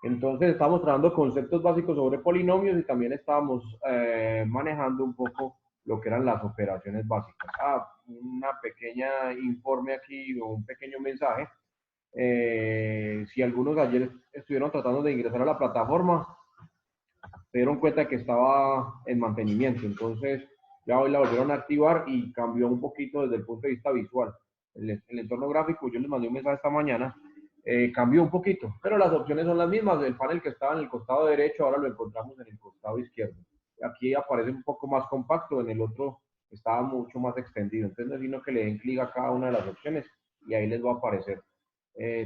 Entonces estábamos trabajando conceptos básicos sobre polinomios y también estábamos manejando un poco lo que eran las operaciones básicas. Una pequeña informe aquí o un pequeño mensaje. Si algunos ayer estuvieron tratando de ingresar a la plataforma, se dieron cuenta que estaba en mantenimiento. Entonces ya hoy la volvieron a activar y cambió un poquito desde el punto de vista visual. El entorno gráfico, yo les mandé un mensaje esta mañana, cambió un poquito, pero las opciones son las mismas. El panel que estaba en el costado derecho ahora lo encontramos en el costado izquierdo. Aquí aparece un poco más compacto, en el otro estaba mucho más extendido. Entonces necesito que le den clic a cada una de las opciones y ahí les va a aparecer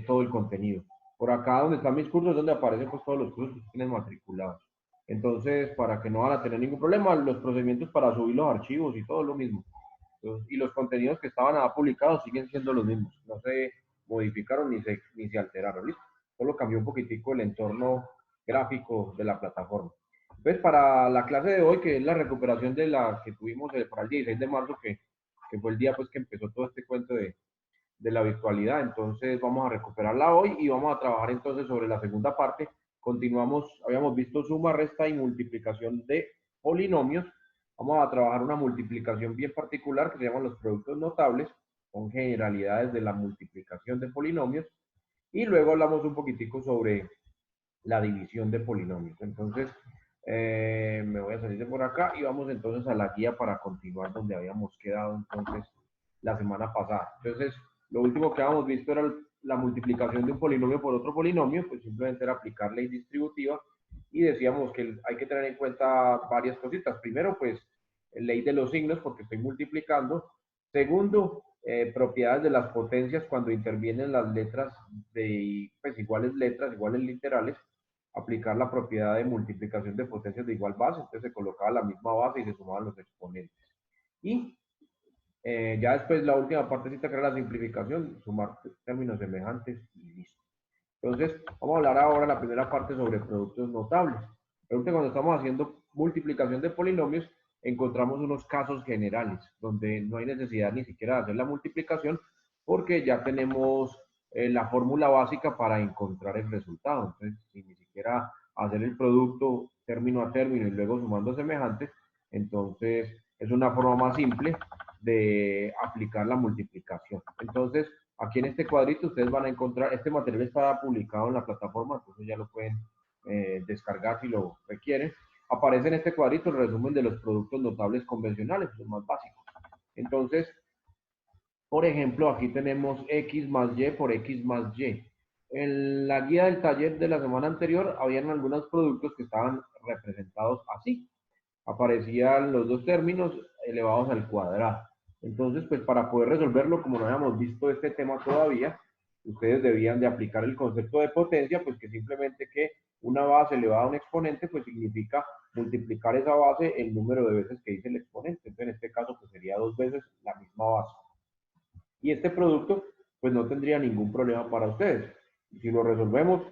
todo el contenido. Por acá donde están mis cursos es donde aparecen pues, todos los cursos que tienen matriculados. Entonces, para que no van a tener ningún problema, los procedimientos para subir los archivos y todo lo mismo. Entonces, y los contenidos que estaban publicados siguen siendo los mismos. No se modificaron ni se alteraron. ¿Listo? Solo cambió un poquitico el entorno gráfico de la plataforma. Entonces, para la clase de hoy, que es la recuperación de la que tuvimos para el 16 de marzo, que fue el día pues, que empezó todo este cuento de la virtualidad. Entonces vamos a recuperarla hoy y vamos a trabajar entonces sobre la segunda parte. Continuamos, habíamos visto suma, resta y multiplicación de polinomios. Vamos a trabajar una multiplicación bien particular que se llaman los productos notables, con generalidades de la multiplicación de polinomios. Y luego hablamos un poquitico sobre la división de polinomios. Entonces, me voy a salir de por acá y vamos entonces a la guía para continuar donde habíamos quedado entonces la semana pasada. Entonces, lo último que habíamos visto era la multiplicación de un polinomio por otro polinomio, pues simplemente era aplicar ley distributiva y decíamos que hay que tener en cuenta varias cositas. Primero, pues, ley de los signos porque estoy multiplicando. Segundo, propiedades de las potencias cuando intervienen las letras de pues, iguales letras, iguales literales, aplicar la propiedad de multiplicación de potencias de igual base, entonces se colocaba la misma base y se sumaban los exponentes. Y ya después la última partecita que era la simplificación, sumar términos semejantes y listo. Entonces, vamos a hablar ahora la primera parte sobre productos notables. Pregunta, cuando estamos haciendo multiplicación de polinomios, encontramos unos casos generales donde no hay necesidad ni siquiera de hacer la multiplicación porque ya tenemos la fórmula básica para encontrar el resultado. Entonces, sin ni siquiera hacer el producto término a término y luego sumando semejantes, entonces es una forma más simple de aplicar la multiplicación. Entonces, aquí en este cuadrito ustedes van a encontrar, este material está publicado en la plataforma, entonces ya lo pueden descargar si lo requieren. Aparece en este cuadrito el resumen de los productos notables convencionales, los más básicos. Entonces, por ejemplo, aquí tenemos X más Y por X más Y. En la guía del taller de la semana anterior, habían algunos productos que estaban representados así. Aparecían los dos términos elevados al cuadrado. Entonces, pues para poder resolverlo, como no habíamos visto este tema todavía, ustedes debían de aplicar el concepto de potencia, pues que simplemente que una base elevada a un exponente, pues significa multiplicar esa base el número de veces que dice el exponente. Entonces, en este caso, pues sería dos veces la misma base. Y este producto, pues no tendría ningún problema para ustedes. Y si lo resolvemos,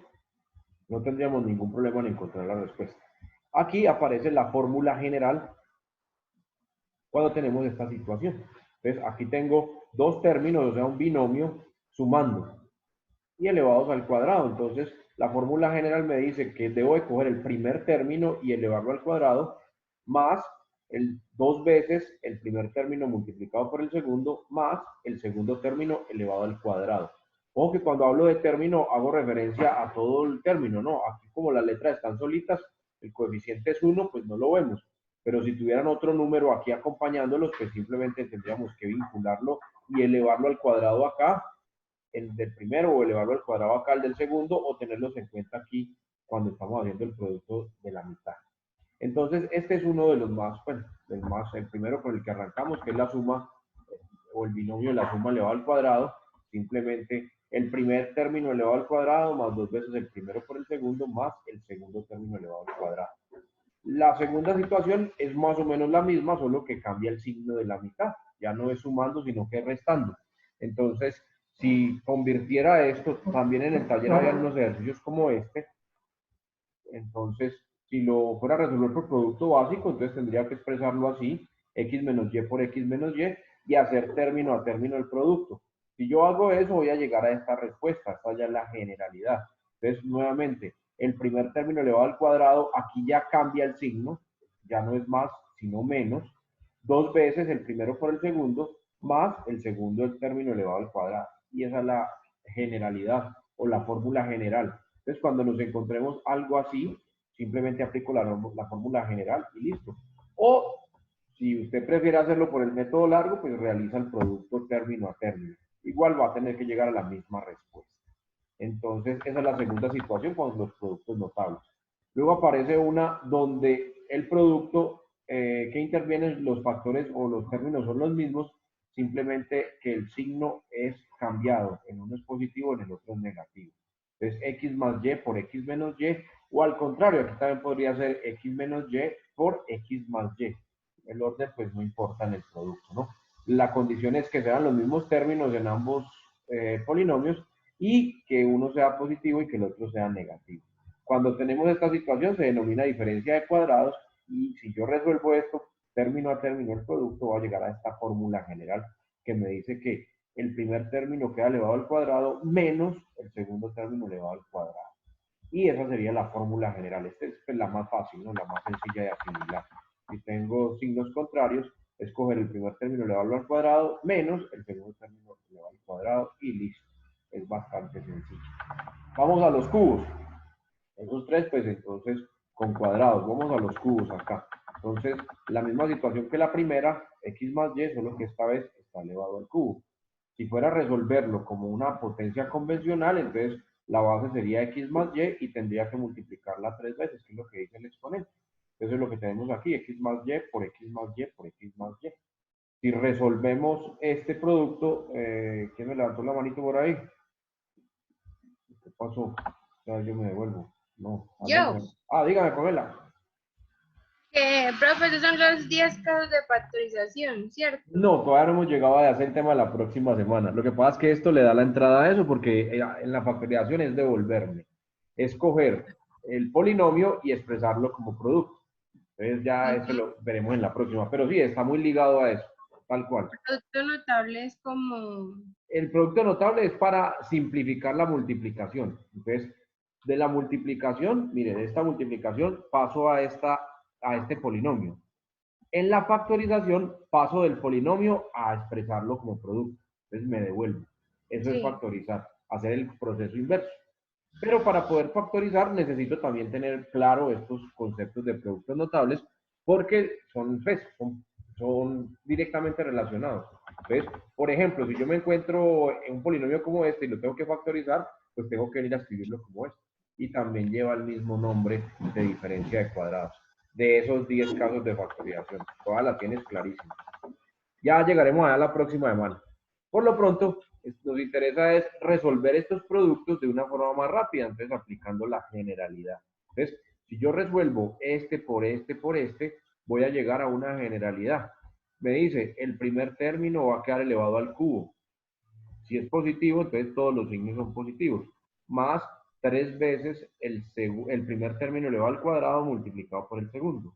no tendríamos ningún problema en encontrar la respuesta. Aquí aparece la fórmula general cuando tenemos esta situación. Entonces, aquí tengo dos términos, o sea, un binomio sumando y elevados al cuadrado. Entonces, la fórmula general me dice que debo de coger el primer término y elevarlo al cuadrado, más dos veces el primer término multiplicado por el segundo, más el segundo término elevado al cuadrado. Ojo que cuando hablo de término hago referencia a todo el término, ¿no? Aquí como las letras están solitas, el coeficiente es 1, pues no lo vemos. Pero si tuvieran otro número aquí acompañándolos, pues simplemente tendríamos que vincularlo y elevarlo al cuadrado acá, el del primero, o elevarlo al cuadrado acá, el del segundo, o tenerlos en cuenta aquí cuando estamos haciendo el producto de la mitad. Entonces, este es uno de los más, bueno, el primero con el que arrancamos, que es la suma, o el binomio de la suma elevado al cuadrado, simplemente el primer término elevado al cuadrado, más dos veces el primero por el segundo, más el segundo término elevado al cuadrado. La segunda situación es más o menos la misma, solo que cambia el signo de la mitad. Ya no es sumando, sino que es restando. Entonces, si convirtiera esto, también en el taller había unos ejercicios como este. Entonces, si lo fuera a resolver por producto básico, entonces tendría que expresarlo así, x menos y por x menos y hacer término a término el producto. Si yo hago eso, voy a llegar a esta respuesta, esta ya es la generalidad. Entonces, nuevamente, el primer término elevado al cuadrado, aquí ya cambia el signo, ya no es más, sino menos, 2 veces el primero por el segundo, más el segundo del término elevado al cuadrado. Y esa es la generalidad o la fórmula general. Entonces, cuando nos encontremos algo así, simplemente aplico la fórmula general y listo. O si usted prefiere hacerlo por el método largo, pues realiza el producto término a término. Igual va a tener que llegar a la misma respuesta. Entonces, esa es la segunda situación con los productos notables. Luego aparece una donde el producto que intervienen los factores o los términos son los mismos, simplemente que el signo es cambiado. En uno es positivo, en el otro es negativo. Entonces, x más y por x menos y, o al contrario, aquí también podría ser x menos y por x más y. El orden, pues, no importa en el producto, ¿no? La condición es que sean los mismos términos en ambos polinomios y que uno sea positivo y que el otro sea negativo. Cuando tenemos esta situación se denomina diferencia de cuadrados y si yo resuelvo esto término a término el producto va a llegar a esta fórmula general que me dice que el primer término queda elevado al cuadrado menos el segundo término elevado al cuadrado. Y esa sería la fórmula general. Esta es la más fácil, ¿no? La más sencilla de asimilar. Si tengo signos contrarios, escoger el primer término elevado al cuadrado menos el segundo término elevado al cuadrado y listo. Es bastante sencillo. Vamos a los cubos. Esos tres, pues entonces con cuadrados. Vamos a los cubos acá. Entonces, la misma situación que la primera, x más y, solo que esta vez está elevado al cubo. Si fuera a resolverlo como una potencia convencional, entonces la base sería x más y tendría que multiplicarla 3 veces, que es lo que dice el exponente. Eso es lo que tenemos aquí, x más y por x más y por x más y. Si resolvemos este producto, ¿quién me levantó la manito por ahí? ¿Qué pasó? Ya yo me devuelvo. No, Yo, dígame, Pamela. profe, esos son los 10 casos de factorización, ¿cierto? No, todavía no hemos llegado a hacer el tema de la próxima semana. Lo que pasa es que esto le da la entrada a eso porque en la factorización es devolverme. Escoger el polinomio y expresarlo como producto. Entonces ya eso Ujú. lo veremos en la próxima. Pero sí, está muy ligado a eso, tal cual. Producto notable es como... El producto notable es para simplificar la multiplicación. Entonces, de la multiplicación, mire, de esta multiplicación paso a este polinomio. En la factorización paso del polinomio a expresarlo como producto. Entonces me devuelvo. Eso es Sí. factorizar, hacer el proceso inverso. Pero para poder factorizar necesito también tener claro estos conceptos de productos notables porque son directamente relacionados. Entonces, por ejemplo, si yo me encuentro en un polinomio como este y lo tengo que factorizar, pues tengo que venir a escribirlo como este. Y también lleva el mismo nombre de diferencia de cuadrados. De esos 10 casos de factorización, todas las tienes clarísimas. Ya llegaremos a la próxima semana. Por lo pronto, nos interesa es resolver estos productos de una forma más rápida, entonces aplicando la generalidad. Entonces, si yo resuelvo este por este por este, voy a llegar a una generalidad. Me dice, el primer término va a quedar elevado al cubo. Si es positivo, entonces todos los signos son positivos. Más 3 veces el primer término elevado al cuadrado multiplicado por el segundo.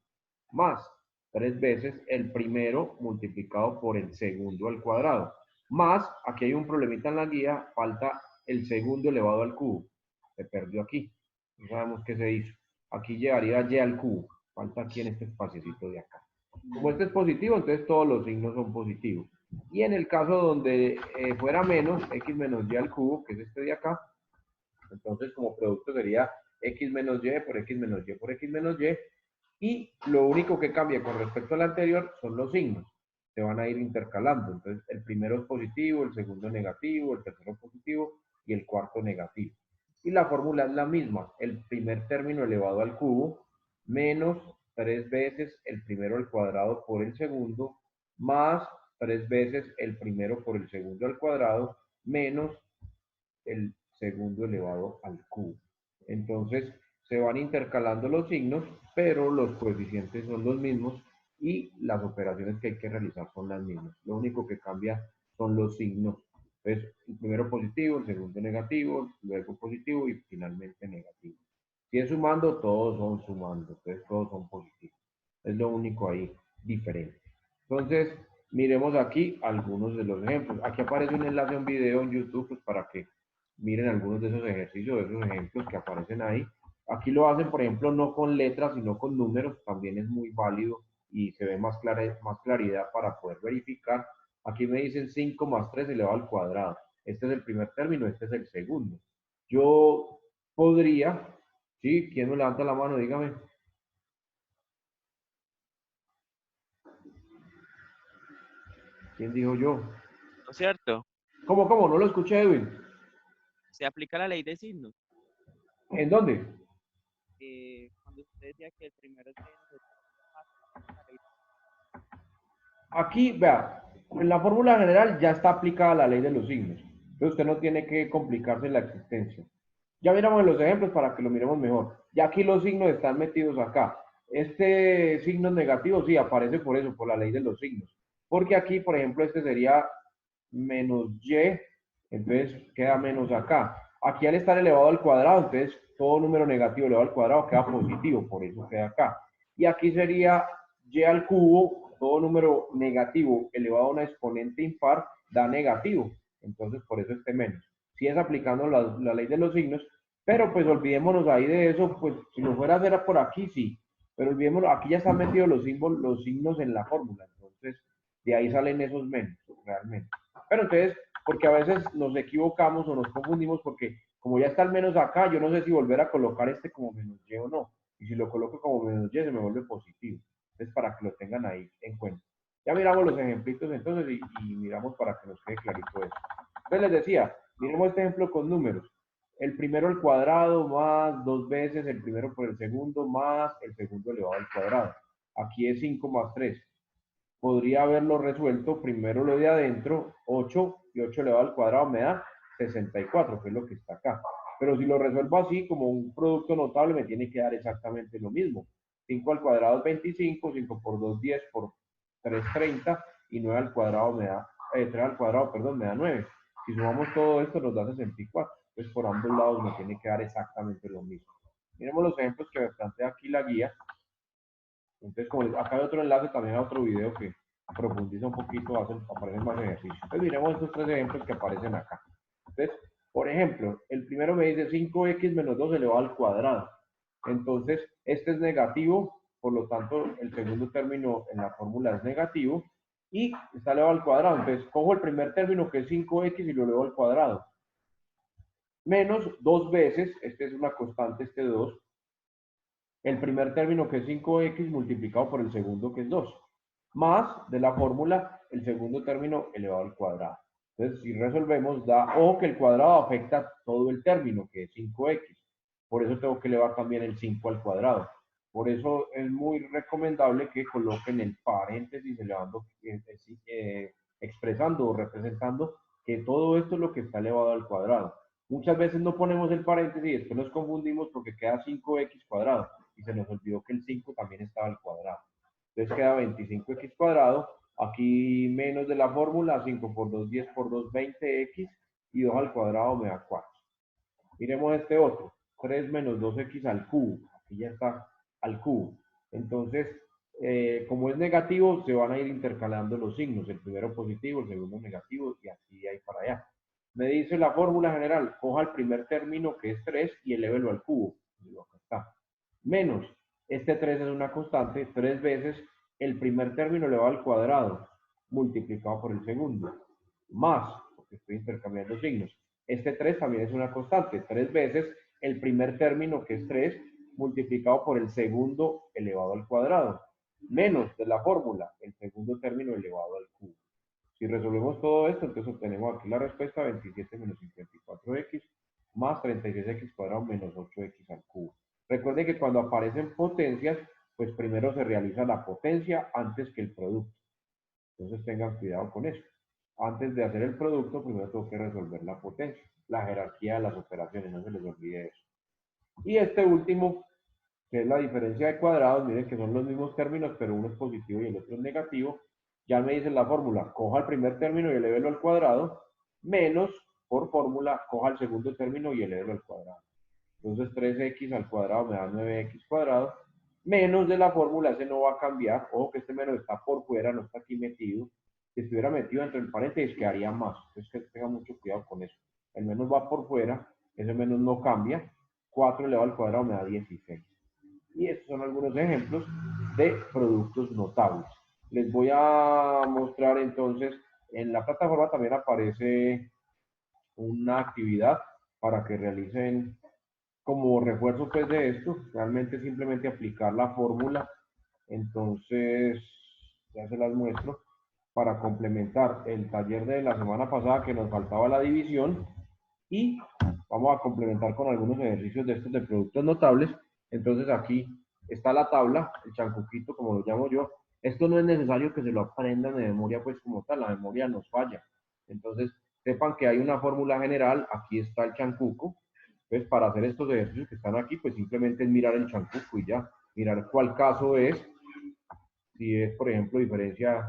Más 3 veces el primero multiplicado por el segundo al cuadrado. Más, aquí hay un problemita en la guía, falta el segundo elevado al cubo. Se perdió aquí. No sabemos qué se hizo. Aquí llegaría y al cubo. Falta aquí en este espaciocito de acá. Como este es positivo, entonces todos los signos son positivos. Y en el caso donde fuera menos, x menos y al cubo, que es este de acá, entonces como producto sería x menos y por x menos y por x menos y. Y lo único que cambia con respecto al anterior son los signos. Se van a ir intercalando. Entonces el primero es positivo, el segundo negativo, el tercero positivo y el cuarto negativo. Y la fórmula es la misma. El primer término elevado al cubo menos 3 veces el primero al cuadrado por el segundo más 3 veces el primero por el segundo al cuadrado menos el segundo elevado al cubo. Entonces se van intercalando los signos, pero los coeficientes son los mismos y las operaciones que hay que realizar son las mismas. Lo único que cambia son los signos. Entonces, el primero positivo, el segundo negativo, luego positivo y finalmente negativo. Si es sumando, todos son sumando, entonces todos son positivos. Es lo único ahí diferente. Entonces, miremos aquí algunos de los ejemplos. Aquí aparece un enlace a un video en YouTube pues, para que miren algunos de esos ejercicios, de esos ejemplos que aparecen ahí. Aquí lo hacen, por ejemplo, no con letras, sino con números, también es muy válido y se ve más claridad para poder verificar. Aquí me dicen 5 más 3 elevado al cuadrado. Este es el primer término, este es el segundo. Yo podría, ¿sí? ¿Quién me levanta la mano? Dígame. ¿Quién dijo yo? ¿No es cierto? ¿Cómo? No lo escuché, Edwin. Se aplica la ley de signos. ¿En dónde? Cuando usted decía que el primero es menos, la ley Aquí, vea, en la fórmula general ya está aplicada la ley de los signos. Entonces usted no tiene que complicarse la existencia. Ya miramos los ejemplos para que lo miremos mejor. Ya aquí los signos están metidos acá. Este signo negativo sí aparece por eso, por la ley de los signos. Porque aquí, por ejemplo, este sería menos y, entonces queda menos acá. Aquí al estar elevado al cuadrado, entonces todo número negativo elevado al cuadrado queda positivo, por eso queda acá. Y aquí sería y al cubo, todo número negativo elevado a una exponente impar da negativo. Entonces por eso este menos. Si es aplicando la ley de los signos, pero pues olvidémonos ahí de eso, pues si lo fuera a hacer por aquí, sí. Pero olvidémonos, aquí ya están metidos los símbolos, los signos en la fórmula. Entonces de ahí salen esos menos, realmente. Pero entonces, porque a veces nos equivocamos o nos confundimos porque como ya está el menos acá, yo no sé si volver a colocar este como menos y o no. Y si lo coloco como menos y se me vuelve positivo. Entonces, para que lo tengan ahí en cuenta. Ya miramos los ejemplitos entonces y miramos para que nos quede clarito eso. Entonces les decía, miremos este ejemplo con números. El primero al cuadrado más dos veces el primero por el segundo más el segundo elevado al cuadrado. Aquí es 5 más 3. Podría haberlo resuelto primero lo de adentro, 8 y 8 elevado al cuadrado me da 64, que es lo que está acá. Pero si lo resuelvo así, como un producto notable, me tiene que dar exactamente lo mismo. 5 al cuadrado es 25, 5 por 2, 10, por 3, 30, y 9 al cuadrado me da, 3 al cuadrado, perdón, me da 9. Si sumamos todo esto, nos da 64. Entonces, por ambos lados me tiene que dar exactamente lo mismo. Miremos los ejemplos que me plantea aquí la guía. Entonces, como acá hay otro enlace también a otro video que profundiza un poquito, aparecen más ejercicios. Entonces, miremos estos tres ejemplos que aparecen acá. Entonces, por ejemplo, el primero me dice 5x menos 2 elevado al cuadrado. Entonces, este es negativo, por lo tanto, el segundo término en la fórmula es negativo y está elevado al cuadrado. Entonces, cojo el primer término que es 5x y lo elevo al cuadrado. Menos dos veces, este es una constante, este 2, el primer término que es 5x multiplicado por el segundo que es 2, más de la fórmula el segundo término elevado al cuadrado. Entonces, si resolvemos, da, ojo que el cuadrado afecta todo el término, que es 5x. Por eso tengo que elevar también el 5 al cuadrado. Por eso es muy recomendable que coloquen el paréntesis elevando, expresando o representando que todo esto es lo que está elevado al cuadrado. Muchas veces no ponemos el paréntesis y después nos confundimos porque queda 5x cuadrado y se nos olvidó que el 5 también estaba al cuadrado. Entonces queda 25x cuadrado, aquí menos de la fórmula, 5 por 2, 10 por 2, 20x, y 2 al cuadrado me da 4. Miremos este otro, 3 menos 2x al cubo, aquí ya está al cubo. Entonces, como es negativo, se van a ir intercalando los signos, el primero positivo, el segundo negativo, y así de ahí para allá. Me dice la fórmula general, coja el primer término que es 3 y elévelo al cubo. Acá está. Menos, este 3 es una constante, 3 veces el primer término elevado al cuadrado, multiplicado por el segundo, más, porque estoy intercambiando signos. Este 3 también es una constante, 3 veces el primer término que es 3, multiplicado por el segundo elevado al cuadrado, menos de la fórmula, el segundo término elevado al cubo. Si resolvemos todo esto, entonces obtenemos aquí la respuesta 27 menos 54x más 36x cuadrado menos 8x al cubo. Recuerden que cuando aparecen potencias, pues primero se realiza la potencia antes que el producto. Entonces tengan cuidado con eso. Antes de hacer el producto, primero tengo que resolver la potencia, la jerarquía de las operaciones, no se les olvide eso. Y este último, que es la diferencia de cuadrados, miren que son los mismos términos, pero uno es positivo y el otro es negativo. Ya me dicen la fórmula, coja el primer término y elévelo al cuadrado, menos, por fórmula, coja el segundo término y elévelo al cuadrado. Entonces 3x al cuadrado me da 9x cuadrado, menos de la fórmula, ese no va a cambiar. Ojo que este menos está por fuera, no está aquí metido. Si estuviera metido dentro del paréntesis quedaría más. Entonces que tenga mucho cuidado con eso. El menos va por fuera, ese menos no cambia. 4 elevado al cuadrado me da 16. Y estos son algunos ejemplos de productos notables. Les voy a mostrar entonces, en la plataforma también aparece una actividad para que realicen como refuerzo pues de esto, realmente simplemente aplicar la fórmula. Entonces, ya se las muestro para complementar el taller de la semana pasada que nos faltaba la división y vamos a complementar con algunos ejercicios de estos de productos notables. Entonces aquí está la tabla, el chancuquito como lo llamo yo. Esto no es necesario que se lo aprendan de memoria pues como tal, la memoria nos falla. Entonces sepan que hay una fórmula general, aquí está el chancuco. Entonces para hacer estos ejercicios que están aquí pues simplemente es mirar el chancuco y ya, mirar cuál caso es, si es por ejemplo diferencia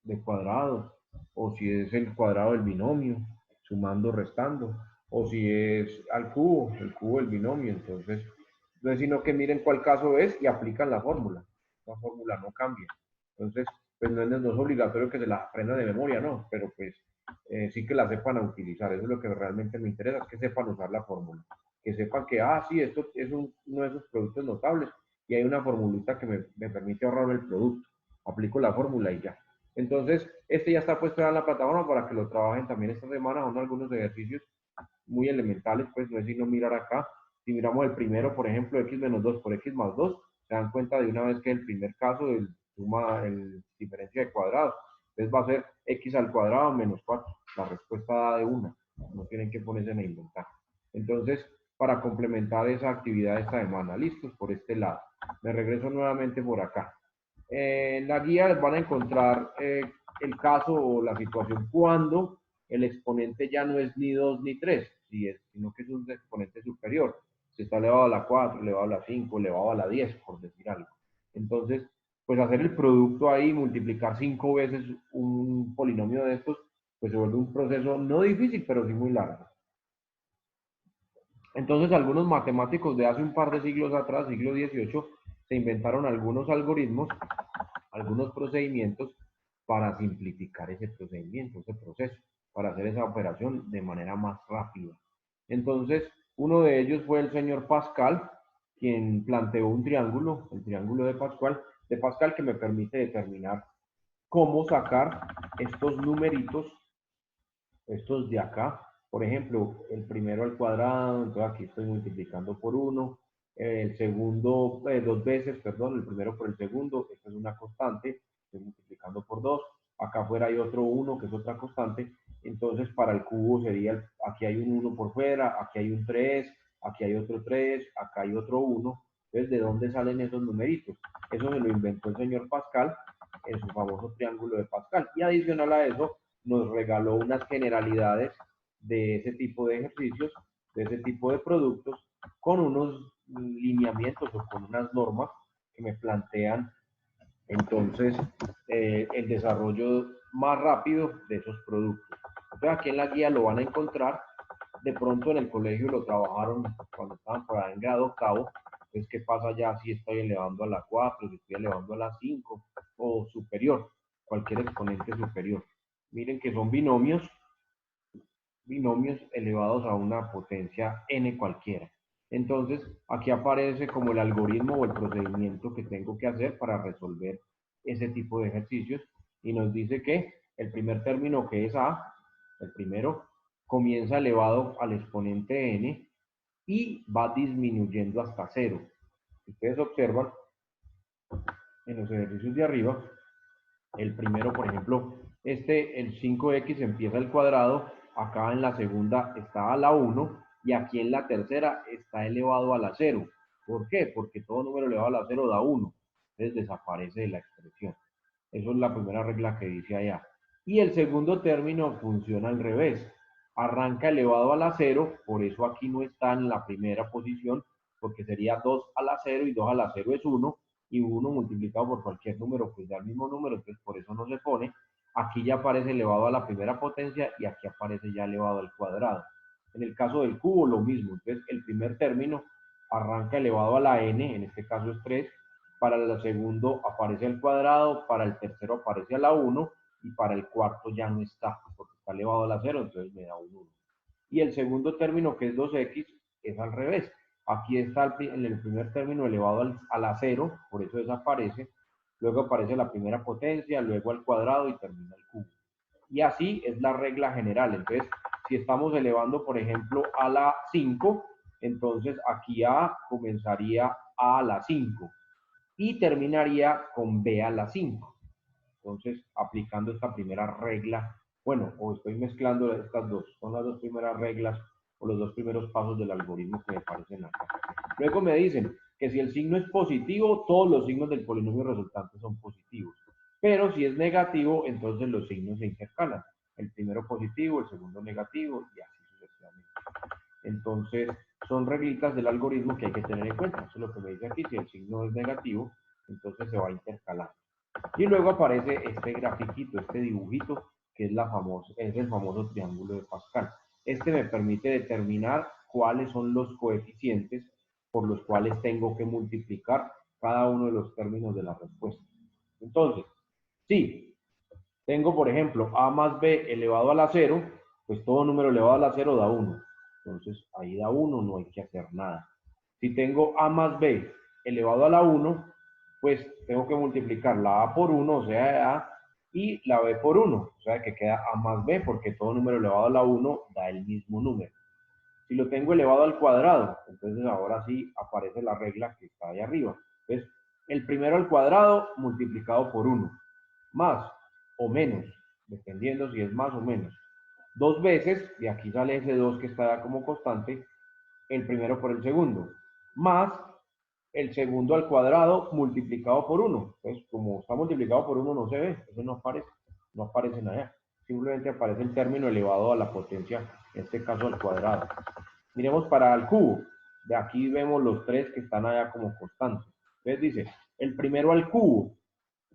de cuadrados, o si es el cuadrado del binomio, sumando, restando, o si es al cubo, el cubo del binomio. Entonces, no es sino que miren cuál caso es y aplican la fórmula. La fórmula no cambia. Entonces, pues no es obligatorio que se la aprendan de memoria, no, pero pues sí que la sepan a utilizar. Eso es lo que realmente me interesa, es que sepan usar la fórmula. Que sepan que, sí, esto es uno de esos productos notables y hay una formulita que me permite ahorrar el producto. Aplico la fórmula y ya. Entonces, este ya está puesto en la plataforma para que lo trabajen también esta semana. Son algunos ejercicios muy elementales, pues no es sino mirar acá. Si miramos el primero, por ejemplo, x menos 2 por x más 2, se dan cuenta de una vez que el primer caso del suma, el diferencia de cuadrados. Entonces va a ser x al cuadrado menos 4. La respuesta da de una. No tienen que ponerse a inventar. Entonces, para complementar esa actividad de esta semana, listos por este lado. Me regreso nuevamente por acá. En la guía van a encontrar el caso o la situación cuando el exponente ya no es ni 2 ni 3, sino que es un exponente superior. Si está elevado a la 4, elevado a la 5, elevado a la 10, por decir algo. Entonces, pues hacer el producto ahí, multiplicar 5 veces un polinomio de estos, pues se vuelve un proceso no difícil, pero sí muy largo. Entonces, algunos matemáticos de hace un par de siglos atrás, siglo XVIII, se inventaron algunos algoritmos, algunos procedimientos para simplificar ese procedimiento, ese proceso, para hacer esa operación de manera más rápida. Entonces, uno de ellos fue el señor Pascal, quien planteó un triángulo, el triángulo de Pascal, que me permite determinar cómo sacar estos numeritos, estos de acá. Por ejemplo, el primero al cuadrado, entonces aquí estoy multiplicando por 1, el segundo, 2 veces, perdón, el primero por el segundo, esto es una constante, estoy multiplicando por 2, acá afuera hay otro 1 que es otra constante, entonces para el cubo sería, aquí hay un 1 por fuera, aquí hay un 3, aquí hay otro 3, acá hay otro 1, entonces ¿de dónde salen esos numeritos? Eso se lo inventó el señor Pascal en su famoso triángulo de Pascal, y adicional a eso, nos regaló unas generalidades de ese tipo de ejercicios, de ese tipo de productos, con unos lineamientos o con unas normas que me plantean entonces el desarrollo más rápido de esos productos. Entonces aquí en la guía lo van a encontrar, de pronto en el colegio lo trabajaron cuando estaban por ahí en grado octavo, entonces qué pasa ya si estoy elevando a la 4, si estoy elevando a la 5 o superior, cualquier exponente superior. Miren que son binomios elevados a una potencia n cualquiera. Entonces, aquí aparece como el algoritmo o el procedimiento que tengo que hacer para resolver ese tipo de ejercicios y nos dice que el primer término, que es a, el primero, comienza elevado al exponente n y va disminuyendo hasta 0. Si ustedes observan en los ejercicios de arriba, el primero, por ejemplo, el 5x empieza al cuadrado, acá en la segunda está a la 1 y aquí en la tercera está elevado a la 0. ¿Por qué? Porque todo número elevado a la 0 da 1. Entonces desaparece de la expresión. Eso es la primera regla que dice allá. Y el segundo término funciona al revés. Arranca elevado a la 0, por eso aquí no está en la primera posición, porque sería 2 a la 0 y 2 a la 0 es 1 y 1 multiplicado por cualquier número pues da el mismo número, entonces por eso no se pone. Aquí ya aparece elevado a la primera potencia y aquí aparece ya elevado al cuadrado. En el caso del cubo lo mismo, entonces el primer término arranca elevado a la n, en este caso es 3, para el segundo aparece al cuadrado, para el tercero aparece a la 1 y para el cuarto ya no está, porque está elevado a la 0, entonces me da un 1. Y el segundo término, que es 2x, es al revés. Aquí está en el primer término elevado a la 0, por eso desaparece. Luego aparece la primera potencia, luego al cuadrado y termina el cubo. Y así es la regla general. Entonces, si estamos elevando, por ejemplo, a la 5, entonces aquí A comenzaría a la 5 y terminaría con B a la 5. Entonces, aplicando esta primera regla, bueno, o estoy mezclando estas dos, son las dos primeras reglas o los dos primeros pasos del algoritmo que me parecen acá. Luego me dicen que si el signo es positivo, todos los signos del polinomio resultante son positivos. Pero si es negativo, entonces los signos se intercalan. El primero positivo, el segundo negativo y así sucesivamente. Entonces, son reglitas del algoritmo que hay que tener en cuenta. Eso es lo que me dice aquí. Si el signo es negativo, entonces se va a intercalar. Y luego aparece este grafiquito, este dibujito, que es el famoso triángulo de Pascal. Este me permite determinar cuáles son los coeficientes por los cuales tengo que multiplicar cada uno de los términos de la respuesta. Entonces, si tengo, por ejemplo, a más b elevado a la 0, pues todo número elevado a la 0 da 1. Entonces, ahí da 1, no hay que hacer nada. Si tengo a más b elevado a la 1, pues tengo que multiplicar la a por 1, o sea, a, y la b por 1, o sea, que queda a más b, porque todo número elevado a la 1 da el mismo número. Si lo tengo elevado al cuadrado, entonces ahora sí aparece la regla que está ahí arriba. Entonces, el primero al cuadrado multiplicado por 1, más o menos, dependiendo si es más o menos. Dos veces, y aquí sale ese 2 que está como constante, el primero por el segundo, más el segundo al cuadrado multiplicado por 1. Entonces, como está multiplicado por 1 no se ve, eso no aparece allá. Simplemente aparece el término elevado a la potencia, en este caso al cuadrado. Miremos para el cubo. De aquí vemos los 3 que están allá como constantes. Entonces dice, el primero al cubo,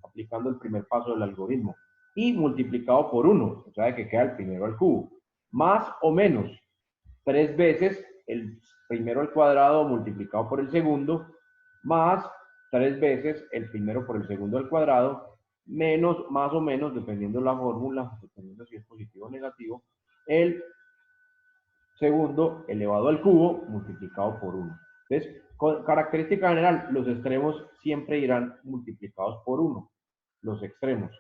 aplicando el primer paso del algoritmo, y multiplicado por 1, o sea que queda el primero al cubo, más o menos 3 veces el primero al cuadrado multiplicado por el segundo, más 3 veces el primero por el segundo al cuadrado, menos, más o menos, dependiendo de la fórmula, dependiendo si es positivo o negativo, el segundo elevado al cubo multiplicado por 1. Entonces, con característica general, los extremos siempre irán multiplicados por 1, los extremos.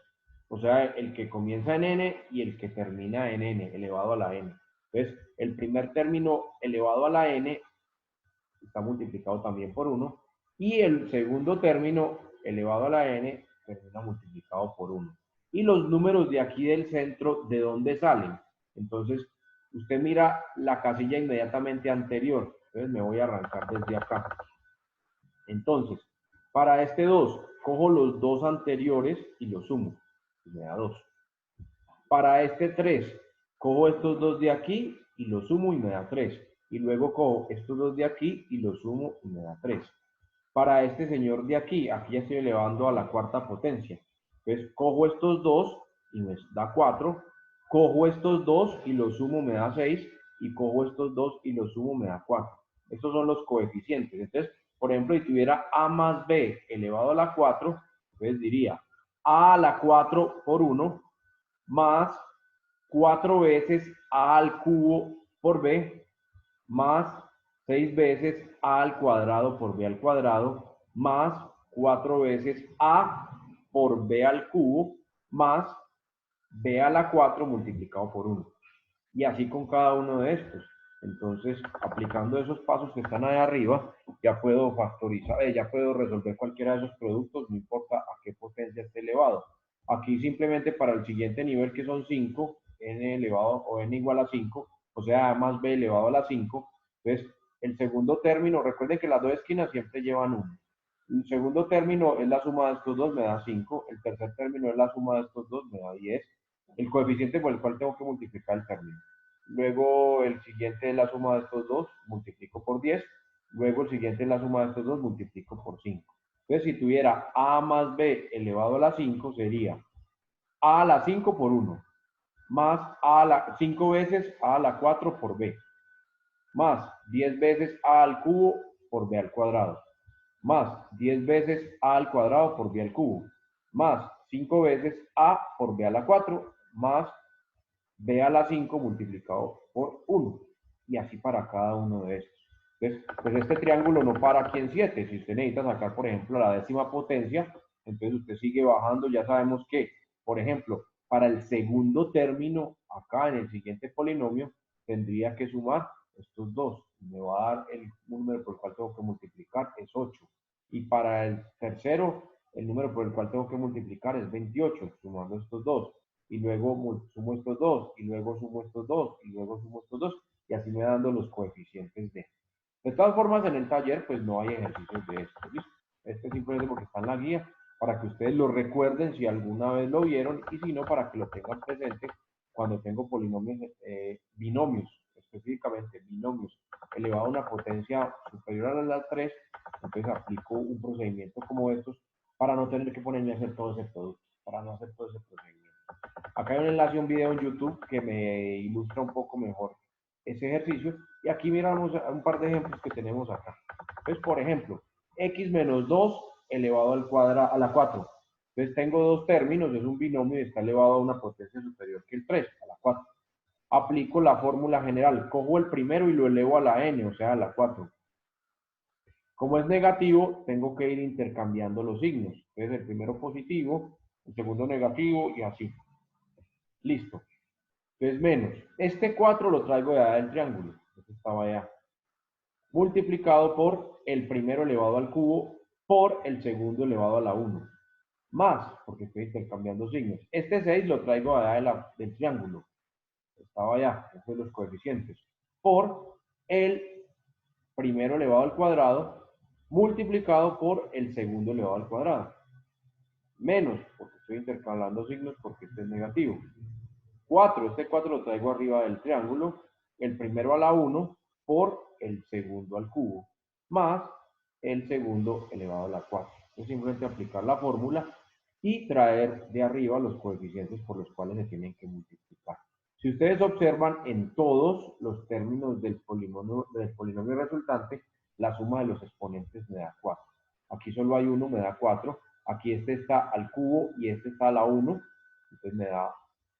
O sea, el que comienza en n y el que termina en n, elevado a la n. Entonces, el primer término elevado a la n está multiplicado también por 1, y el segundo término elevado a la n termina multiplicado por 1. Y los números de aquí del centro, ¿de dónde salen? Entonces, usted mira la casilla inmediatamente anterior. Entonces, me voy a arrancar desde acá. Entonces, para este 2, cojo los dos anteriores y los sumo. Y me da 2. Para este 3, cojo estos dos de aquí y los sumo y me da 3. Y luego cojo estos dos de aquí y los sumo y me da 3. Para este señor de aquí, aquí ya estoy elevando a la cuarta potencia. Entonces, cojo estos dos y me da 4. Cojo estos dos y los sumo me da 6. Y cojo estos dos y los sumo me da 4. Estos son los coeficientes. Entonces, por ejemplo, si tuviera a más b elevado a la 4, entonces diría a la 4 por 1 más 4 veces a al cubo por b más 6 veces a al cuadrado por b al cuadrado más 4 veces a por b al cubo más b a la 4 multiplicado por 1. Y así con cada uno de estos. Entonces, aplicando esos pasos que están ahí arriba, ya puedo factorizar, ya puedo resolver cualquiera de esos productos, no importa a qué potencia esté elevado. Aquí simplemente para el siguiente nivel, que son 5, n elevado o n igual a 5, o sea, a más b elevado a la 5. Entonces, el segundo término, recuerden que las dos esquinas siempre llevan 1. El segundo término es la suma de estos dos, me da 5. El tercer término es la suma de estos dos, me da 10. El coeficiente por el cual tengo que multiplicar el término. Luego el siguiente es la suma de estos dos, multiplico por 10. Luego el siguiente es la suma de estos dos, multiplico por 5. Entonces, si tuviera a más b elevado a la 5, sería a a la 5 por 1, más a la 5 veces a la 4 por b, más 10 veces a al cubo por b al cuadrado, más 10 veces a al cuadrado por b al cubo, más 5 veces a por b a la 4, más b a la 5 multiplicado por 1. Y así para cada uno de estos. Entonces, pues este triángulo no para aquí en 7. Si usted necesita sacar, por ejemplo, la décima potencia, entonces usted sigue bajando. Ya sabemos que, por ejemplo, para el segundo término, acá en el siguiente polinomio, tendría que sumar estos dos. Me va a dar el número por el cual tengo que multiplicar, es 8. Y para el tercero, el número por el cual tengo que multiplicar es 28, sumando estos dos. Y luego sumo estos dos, y luego sumo estos dos, y luego sumo estos dos, y así me dando los coeficientes de todas formas, en el taller, pues no hay ejercicios de esto, ¿listo? Este simplemente porque está en la guía, para que ustedes lo recuerden si alguna vez lo vieron, y si no, para que lo tengan presente cuando tengo polinomios, binomios, específicamente binomios, elevado a una potencia superior a la 3, entonces aplico un procedimiento como estos, para no tener que ponerme a hacer todo ese producto, para no hacer todo ese procedimiento. Acá hay un enlace a un video en YouTube que me ilustra un poco mejor ese ejercicio. Y aquí miramos un par de ejemplos que tenemos acá. Entonces, por ejemplo, x menos 2 elevado al cuadrado a la 4. Entonces tengo dos términos, es un binomio y está elevado a una potencia superior que el 3, a la 4. Aplico la fórmula general, cojo el primero y lo elevo a la n, o sea, a la 4. Como es negativo, tengo que ir intercambiando los signos. Entonces el primero positivo, el segundo negativo y así. Listo. Entonces menos. Este 4 lo traigo de allá del triángulo. Este estaba allá. Multiplicado por el primero elevado al cubo por el segundo elevado a la 1. Más, porque estoy intercambiando signos. Este 6 lo traigo allá del triángulo. Estaba allá, esos son los coeficientes. Por el primero elevado al cuadrado multiplicado por el segundo elevado al cuadrado. Menos, porque estoy intercalando signos porque este es negativo. 4, este 4 lo traigo arriba del triángulo, el primero a la 1 por el segundo al cubo, más el segundo elevado a la 4. Es simplemente aplicar la fórmula y traer de arriba los coeficientes por los cuales se tienen que multiplicar. Si ustedes observan en todos los términos del polinomio resultante, la suma de los exponentes me da 4. Aquí solo hay uno, me da 4. Aquí este está al cubo y este está a la 1, entonces me da,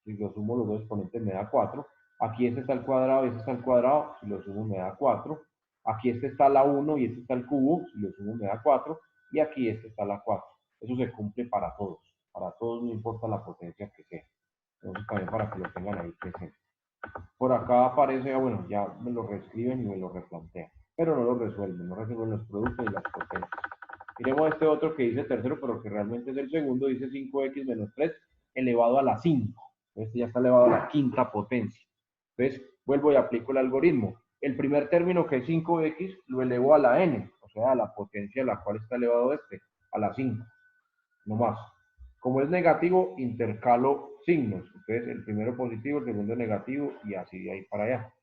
si lo sumo los dos exponentes me da 4. Aquí este está al cuadrado y este está al cuadrado, si lo sumo me da 4. Aquí este está a la 1 y este está al cubo, si lo sumo me da 4. Y aquí este está a la 4. Eso se cumple para todos no importa la potencia que sea. Entonces también para que lo tengan ahí presente. Por acá aparece, bueno, ya me lo reescriben y me lo replantean, pero no lo resuelven, no resuelven los productos y las potencias. Miremos este otro que dice tercero, pero que realmente es el segundo, dice 5x menos 3 elevado a la 5. Este ya está elevado a la quinta potencia. Entonces, vuelvo y aplico el algoritmo. El primer término, que es 5x, lo elevo a la n, o sea, a la potencia a la cual está elevado este, a la 5. No más. Como es negativo, intercalo signos. Entonces, el primero positivo, el segundo negativo, y así de ahí para allá.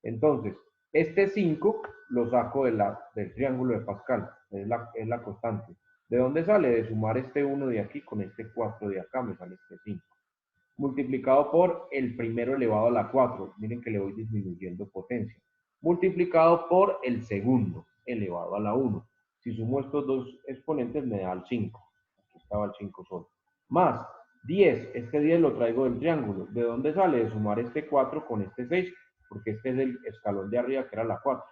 Entonces, este 5 lo saco del triángulo de Pascal, es la constante. ¿De dónde sale? De sumar este 1 de aquí con este 4 de acá, me sale este 5. Multiplicado por el primero elevado a la 4. Miren que le voy disminuyendo potencia. Multiplicado por el segundo elevado a la 1. Si sumo estos dos exponentes me da el 5. Aquí estaba el 5 solo. Más 10. Este 10 lo traigo del triángulo. ¿De dónde sale? De sumar este 4 con este 6. Porque este es el escalón de arriba que era la 4.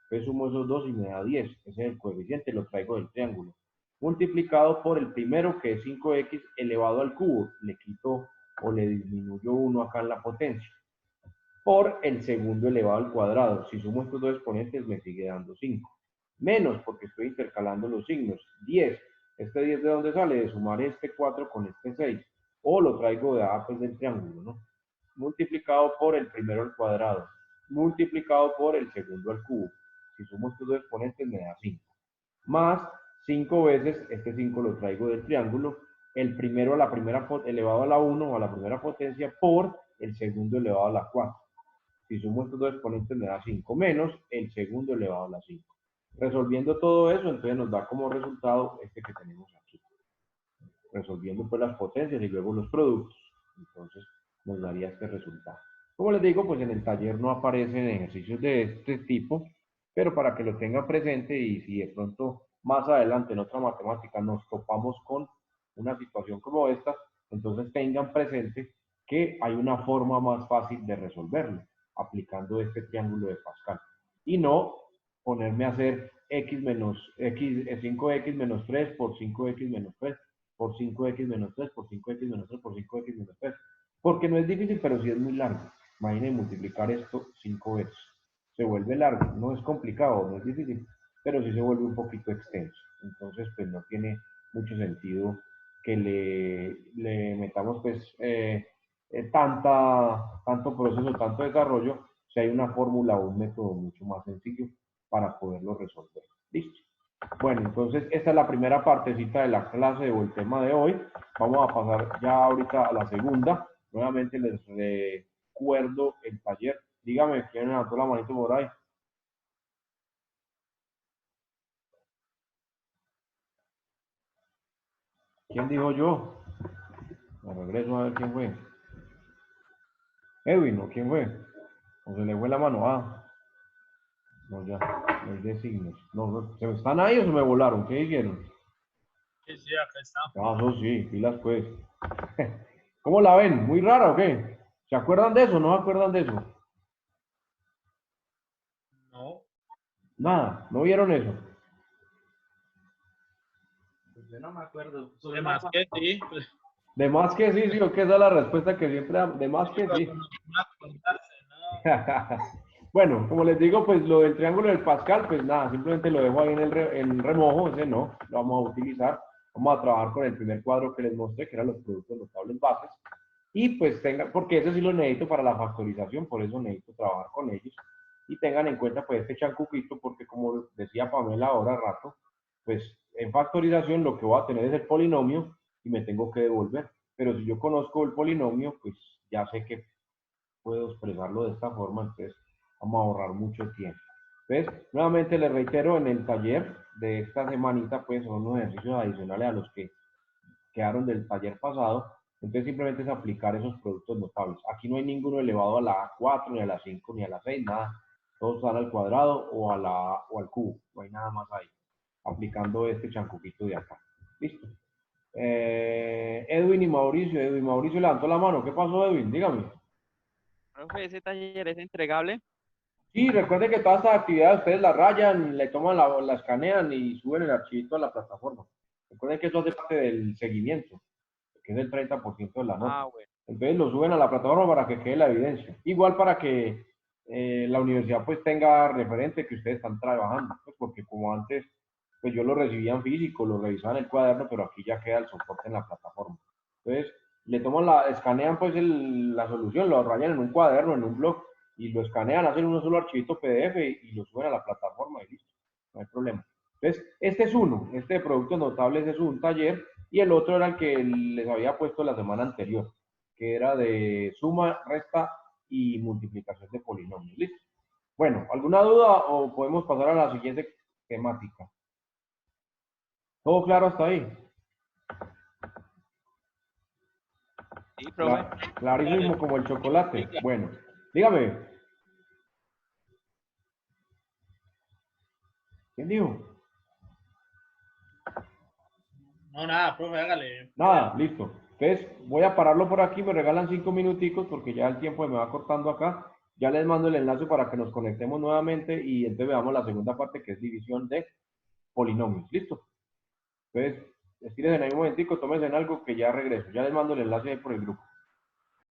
Entonces sumo esos dos y me da 10. Ese es el coeficiente, lo traigo del triángulo. Multiplicado por el primero, que es 5x elevado al cubo. Le quito o le disminuyo 1 acá en la potencia. Por el segundo elevado al cuadrado. Si sumo estos dos exponentes me sigue dando 5. Menos, porque estoy intercalando los signos. 10. ¿Este 10 de dónde sale? De sumar este 4 con este 6. O lo traigo de A, pues del triángulo, ¿no? Multiplicado por el primero al cuadrado. Multiplicado por el segundo al cubo. Si sumo estos dos exponentes me da 5. Más 5 veces, este 5 lo traigo del triángulo, el primero a la primera elevado a la 1 o a la primera potencia por el segundo elevado a la 4. Si sumo estos dos exponentes me da 5 menos el segundo elevado a la 5. Resolviendo todo eso, entonces nos da como resultado este que tenemos aquí. Resolviendo pues las potencias y luego los productos. Entonces nos daría este resultado. Como les digo, pues en el taller no aparecen ejercicios de este tipo, pero para que lo tengan presente y si de pronto más adelante en otra matemática nos topamos con una situación como esta, entonces tengan presente que hay una forma más fácil de resolverlo, aplicando este triángulo de Pascal. Y no ponerme a hacer x menos x, 5x menos 3 por 5x menos 3 por 5x menos 3 por 5x menos 3 por 5x menos 3. Porque no es difícil, pero sí es muy largo. Imaginen multiplicar esto 5 veces. Se vuelve largo, no es complicado, no es difícil, pero sí se vuelve un poquito extenso. Entonces, pues no tiene mucho sentido que le metamos pues tanto proceso, tanto desarrollo, si hay una fórmula o un método mucho más sencillo para poderlo resolver. Listo. Bueno, entonces esta es la primera partecita de la clase o el tema de hoy. Vamos a pasar ya ahorita a la segunda. Nuevamente les recuerdo el taller. Dígame, ¿quién levantó la manito por ahí? ¿Quién dijo yo? Me regreso a ver quién fue. Edwin, ¿o quién fue? ¿O se le fue la mano? Ah, no, ya, no es de signos. No, no, ¿se me están ahí o se me volaron? ¿Qué hicieron? Sí, sí, acá está. Ah, eso sí, pilas pues. ¿Cómo la ven? ¿Muy rara o qué? ¿Se acuerdan de eso? ¿No se acuerdan de eso? No, Nada, ¿no vieron eso? Pues yo no me acuerdo. de más que sí. Pues, De más que sí, sí, o que esa es la respuesta que siempre da. De más que sí. Bueno, como les digo, pues lo del triángulo del Pascal, pues nada, simplemente lo dejo ahí en remojo, ese no, lo vamos a utilizar. Vamos a trabajar con el primer cuadro que les mostré, que eran los productos notables bases. Y pues tengan, porque eso sí lo necesito para la factorización, por eso necesito trabajar con ellos. Y tengan en cuenta pues este chancuquito, porque como decía Pamela ahora a rato, pues en factorización lo que voy a tener es el polinomio y me tengo que devolver. Pero si yo conozco el polinomio, pues ya sé que puedo expresarlo de esta forma, entonces vamos a ahorrar mucho tiempo. Entonces, nuevamente les reitero, en el taller de esta semanita, pues son unos ejercicios adicionales a los que quedaron del taller pasado. Entonces, simplemente es aplicar esos productos notables. Aquí no hay ninguno elevado a la A4, ni a la 5, ni a la 6, nada. Todos están al cuadrado o al cubo. No hay nada más ahí. Aplicando este chancuquito de acá. Listo. Edwin y Mauricio levantó la mano. ¿Qué pasó, Edwin? Dígame. Profe, ese taller es entregable. Sí, recuerden que todas estas actividades ustedes la rayan, le toman la escanean y suben el archivito a la plataforma. Recuerden que eso hace parte del seguimiento, que es el 30% de la nota. Ah, bueno. Entonces lo suben a la plataforma para que quede la evidencia. Igual para que la universidad pues tenga referente que ustedes están trabajando, pues porque como antes, pues yo lo recibía en físico, lo revisaba en el cuaderno, pero aquí ya queda el soporte en la plataforma. Entonces le toman escanean pues la solución, lo rayan en un cuaderno, en un blog, y lo escanean, hacen un solo archivito PDF y lo suben a la plataforma y listo, no hay problema. Entonces, este es uno, este de productos notables es un taller, y el otro era el que les había puesto la semana anterior, que era de suma, resta y multiplicación de polinomios. ¿Listo? Bueno, ¿alguna duda o podemos pasar a la siguiente temática? ¿Todo claro hasta ahí? Sí, profe. Clarísimo como el chocolate. Bueno, dígame. ¿Quién dijo? no, nada, profe, hágale. Nada, listo. Entonces, voy a pararlo por aquí, me regalan 5 minuticos porque ya el tiempo me va cortando acá. Ya les mando el enlace para que nos conectemos nuevamente y entonces veamos la segunda parte que es división de polinomios. ¿Listo? Entonces, estírense ahí un momentico, tómense en algo que ya regreso. Ya les mando el enlace ahí por el grupo.